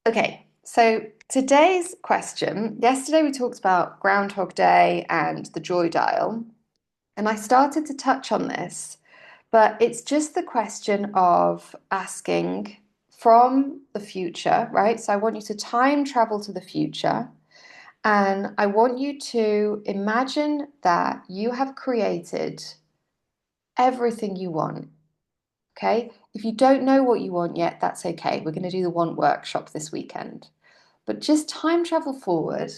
Okay, so today's question, yesterday we talked about Groundhog Day and the joy dial, and I started to touch on this, but it's just the question of asking from the future, right? So I want you to time travel to the future, and I want you to imagine that you have created everything you want. Okay? If you don't know what you want yet, that's okay. We're going to do the want workshop this weekend. But just time travel forward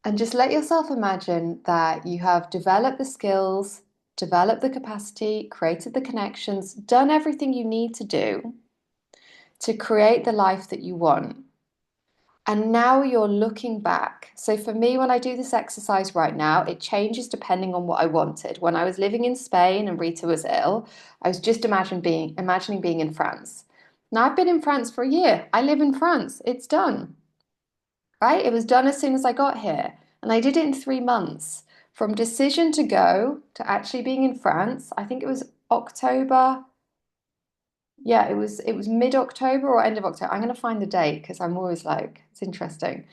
and just let yourself imagine that you have developed the skills, developed the capacity, created the connections, done everything you need to do to create the life that you want. And now you're looking back. So for me, when I do this exercise right now, it changes depending on what I wanted. When I was living in Spain and Rita was ill, I was just imagining being in France. Now I've been in France for a year. I live in France. It's done, right? It was done as soon as I got here. And I did it in 3 months. From decision to go to actually being in France, I think it was October. Yeah, it was mid-October or end of October. I'm going to find the date because I'm always like, it's interesting.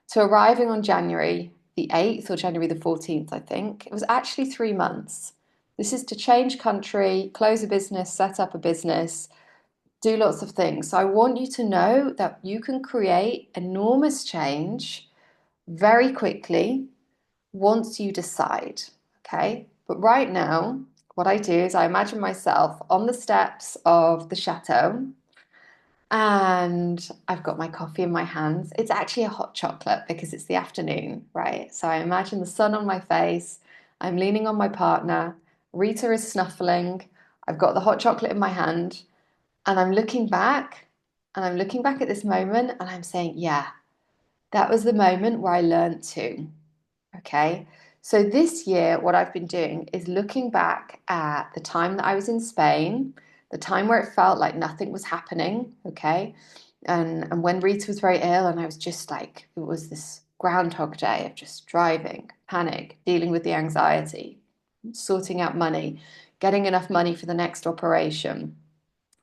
So arriving on January the 8th or January the 14th, I think. It was actually 3 months. This is to change country, close a business, set up a business, do lots of things. So I want you to know that you can create enormous change very quickly once you decide, okay? But right now, what I do is I imagine myself on the steps of the chateau and I've got my coffee in my hands. It's actually a hot chocolate because it's the afternoon, right? So I imagine the sun on my face. I'm leaning on my partner. Rita is snuffling. I've got the hot chocolate in my hand and I'm looking back at this moment and I'm saying, yeah, that was the moment where I learned to. Okay. So this year, what I've been doing is looking back at the time that I was in Spain, the time where it felt like nothing was happening. Okay. And when Rita was very ill, and I was just like, it was this groundhog day of just driving, panic, dealing with the anxiety, sorting out money, getting enough money for the next operation,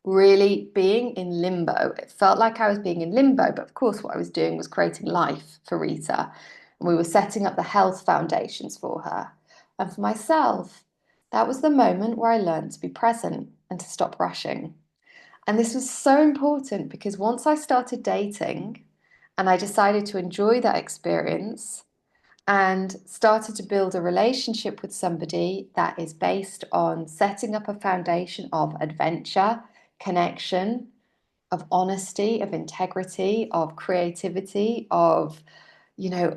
really being in limbo. It felt like I was being in limbo, but of course, what I was doing was creating life for Rita. And we were setting up the health foundations for her. And for myself, that was the moment where I learned to be present and to stop rushing. And this was so important because once I started dating and I decided to enjoy that experience and started to build a relationship with somebody that is based on setting up a foundation of adventure, connection, of honesty, of integrity, of creativity, of,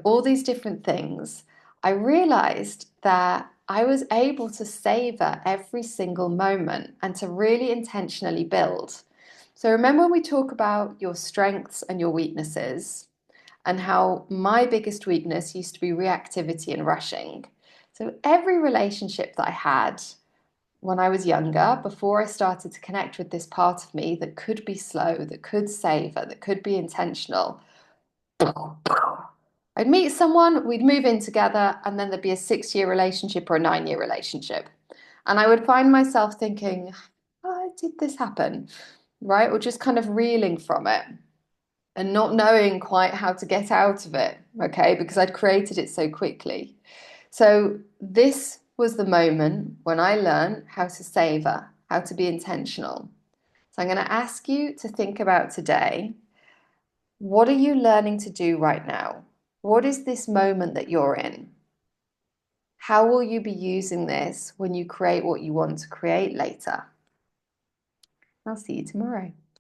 all these different things, I realized that I was able to savor every single moment and to really intentionally build. So remember when we talk about your strengths and your weaknesses and how my biggest weakness used to be reactivity and rushing. So every relationship that I had when I was younger, before I started to connect with this part of me that could be slow, that could savor, that could be intentional, I'd meet someone, we'd move in together, and then there'd be a 6-year relationship or a 9-year relationship. And I would find myself thinking, why did this happen? Right? Or just kind of reeling from it and not knowing quite how to get out of it, okay? Because I'd created it so quickly. So this was the moment when I learned how to savor, how to be intentional. So I'm going to ask you to think about today. What are you learning to do right now? What is this moment that you're in? How will you be using this when you create what you want to create later? I'll see you tomorrow.